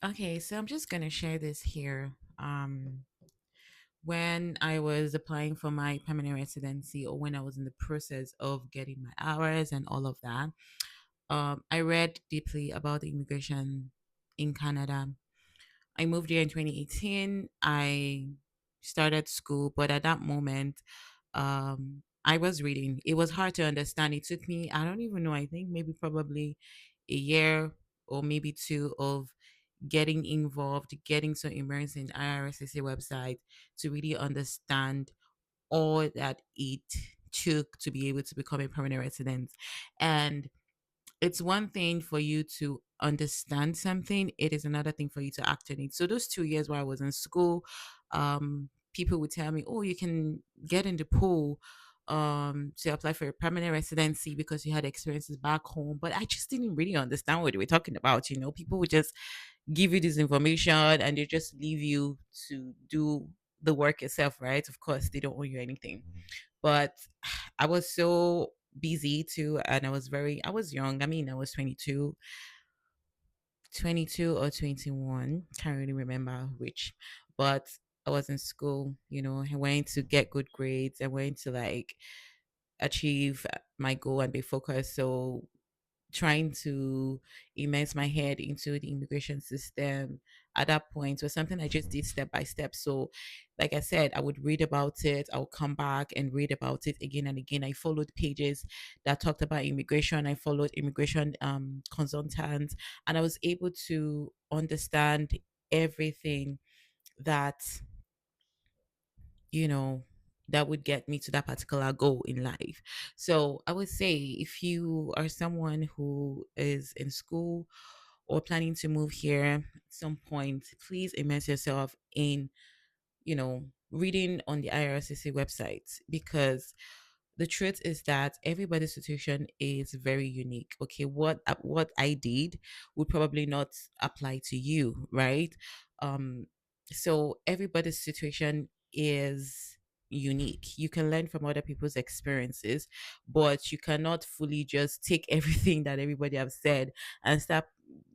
Okay, so I'm just gonna share this here. When I was applying for my permanent residency, or when I was in the process of getting my hours and all of that, I read deeply about the immigration in Canada. I moved here in 2018. I started school, but at that moment, I was reading. It was hard to understand. It took me, I don't even know, I think maybe probably a year or maybe two of getting involved, getting so immersed in IRSSA website to really understand all that it took to be able to become a permanent resident. And it's one thing for you to understand something, it is another thing for you to act on it. So those 2 years while I was in school, people would tell me, oh, you can get in the pool to apply for a permanent residency because you had experiences back home. But I just didn't really understand what they were talking about. People would just give you this information and they just leave you to do the work yourself, right? Of course, they don't owe you anything. But I was so busy too, and I was young. I mean, I was 22 or 21. Can't really remember which. But I was in school, I went to get good grades. I went to like achieve my goal and be focused. So trying to immerse my head into the immigration system at that point was something I just did step by step. So, like I said, I would read about it, I'll come back and read about it again and again. I followed pages that talked about immigration, I followed immigration consultants, and I was able to understand everything that you know, that would get me to that particular goal in life. So I would say if you are someone who is in school or planning to move here at some point, please immerse yourself in, reading on the IRCC website, because the truth is that everybody's situation is very unique. Okay, what I did would probably not apply to you, right? Um, so everybody's situation is unique. You can learn from other people's experiences, but you cannot fully just take everything that everybody have said and start,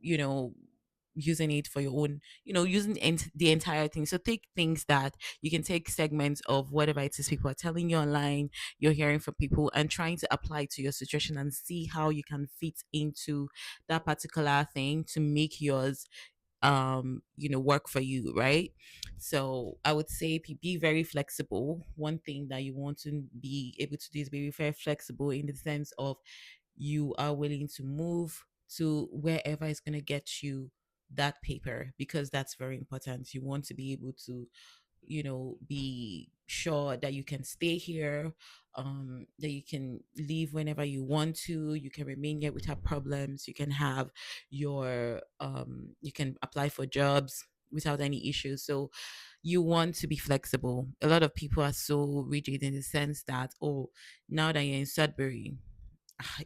you know, using it for your own, using the entire thing. So take things that you can take segments of whatever it is people are telling you online, you're hearing from people, and trying to apply to your situation and see how you can fit into that particular thing to make yours work for you, right? So I would say be very flexible. One thing that you want to be able to do is be very flexible in the sense of you are willing to move to wherever is going to get you that paper, because that's very important. You want to be able to be sure that you can stay here, that you can leave whenever you want to, you can remain here without problems, you can have you can apply for jobs without any issues. So you want to be flexible. A lot of people are so rigid in the sense that, oh, now that you're in Sudbury,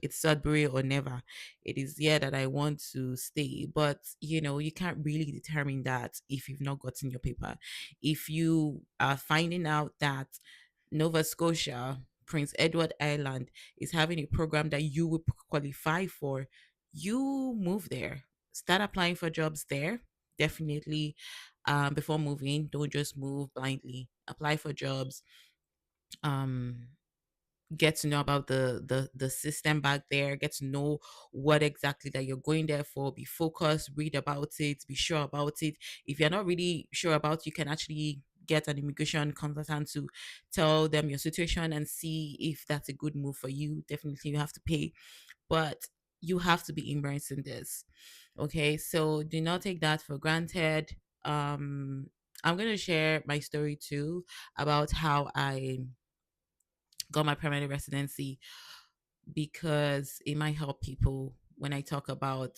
it's Sudbury or never. It is here that I want to stay. But you can't really determine that if you've not gotten your paper. If you are finding out that Nova Scotia, Prince Edward Island is having a program that you would qualify for, you move there. Start applying for jobs there. Definitely, before moving, don't just move blindly. Apply for jobs. Um, get to know about the system back there, get to know what exactly that you're going there for, be focused, read about it, be sure about it. If you're not really sure about it, you can actually get an immigration consultant to tell them your situation and see if that's a good move for you. Definitely you have to pay, but you have to be immersed in this. Okay, so do not take that for granted. I'm going to share my story too about how I got my permanent residency, because it might help people when I talk about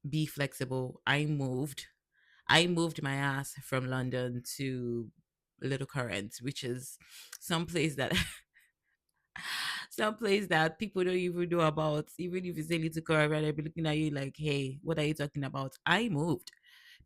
be flexible. I moved my ass from London to Little Current, which is some place that some place that people don't even know about. Even if you say Little Current, they'll be looking at you like, hey, what are you talking about? I moved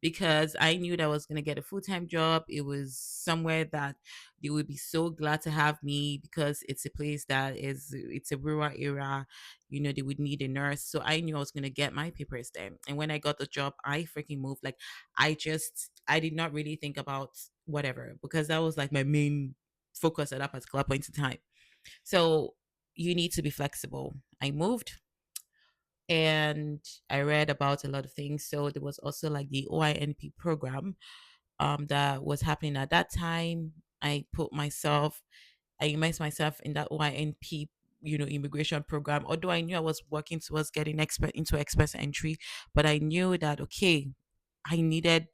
because I knew that I was going to get a full time job. It was somewhere that they would be so glad to have me because it's a place that it's a rural area. You know, they would need a nurse. So I knew I was going to get my papers there. And when I got the job, I freaking moved. Like, I did not really think about whatever because that was like my main focus at that particular point in time. So you need to be flexible. I moved and I read about a lot of things. So there was also like the OINP program that was happening at that time. I immersed myself in that OINP, immigration program. Although I knew I was working towards getting expert into express entry, but I knew that okay, I needed,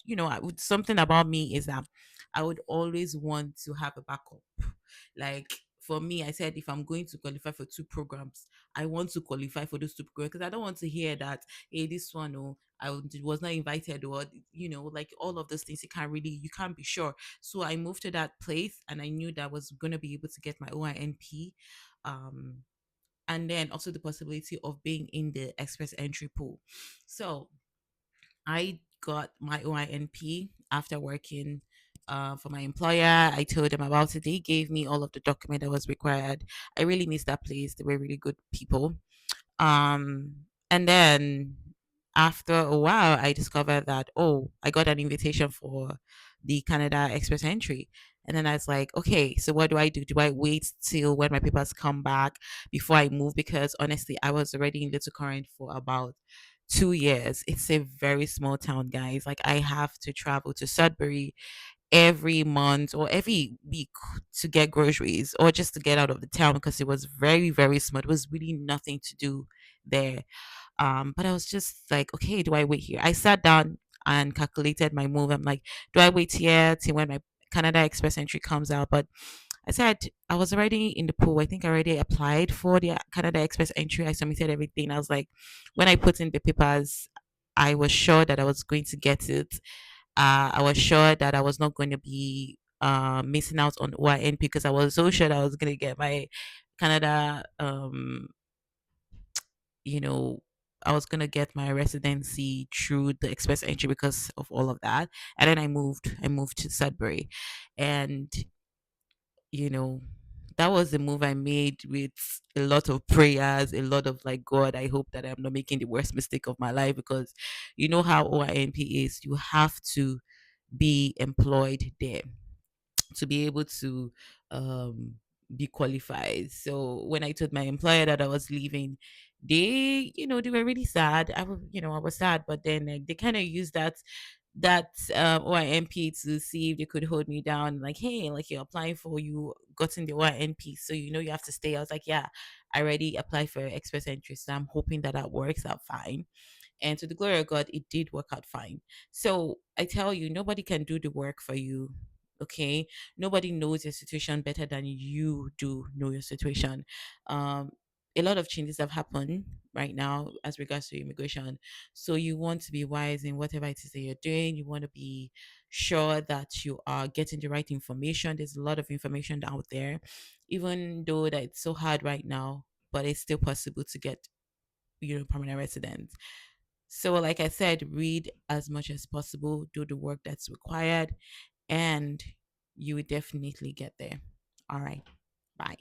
something about me is that I would always want to have a backup. Like for me, I said if I'm going to qualify for two programs, I want to qualify for those two programs because I don't want to hear that, hey, this one, oh, was not invited, or like all of those things. You can't be sure. So I moved to that place, and I knew that I was going to be able to get my OINP, um, and then also the possibility of being in the express entry pool. So I got my OINP after working for my employer. I told them about it. They gave me all of the document that was required. I really missed that place. They were really good people. And then after a while, I discovered that, oh, I got an invitation for the Canada Express entry. And then I was like, okay, so what do I do? Do I wait till when my papers come back before I move? Because honestly, I was already in Little Current for about 2 years. It's a very small town, guys. Like I have to travel to Sudbury every month or every week to get groceries or just to get out of the town because it was very, very small. It was really nothing to do there. But I was just like, okay, do I wait here? I sat down and calculated my move. I'm like, do I wait here till when my Canada Express entry comes out? But I said I was already in the pool. I think I already applied for the Canada Express entry. I submitted everything. I was like, when I put in the papers, I was sure that I was going to get it. I was sure that I was not going to be missing out on OIN because I was so sure that I was going to get my Canada, you know, I was going to get my residency through the express entry because of all of that. And then I moved to Sudbury. And, you know, that was the move I made with a lot of prayers, a lot of like, God, I hope that I'm not making the worst mistake of my life because you know how OINP is. You have to be employed there to be able to um be qualified. So when I told my employer that I was leaving, they were really sad. I was sad, but then like, they kind of used that OIMP to see if they could hold me down. Like, hey, like you're applying for you got in the OIMP, so you have to stay. I was like, yeah, I already applied for express entry, so I'm hoping that that works out fine. And to the glory of God, it did work out fine. So I tell you, nobody can do the work for you. Okay. Nobody knows your situation better than you do know your situation. Um, a lot of changes have happened right now as regards to immigration. So you want to be wise in whatever it is that you're doing. You want to be sure that you are getting the right information. There's a lot of information out there, even though that it's so hard right now, but it's still possible to get permanent residence. So, like I said, read as much as possible, do the work that's required, and you will definitely get there. All right. Bye.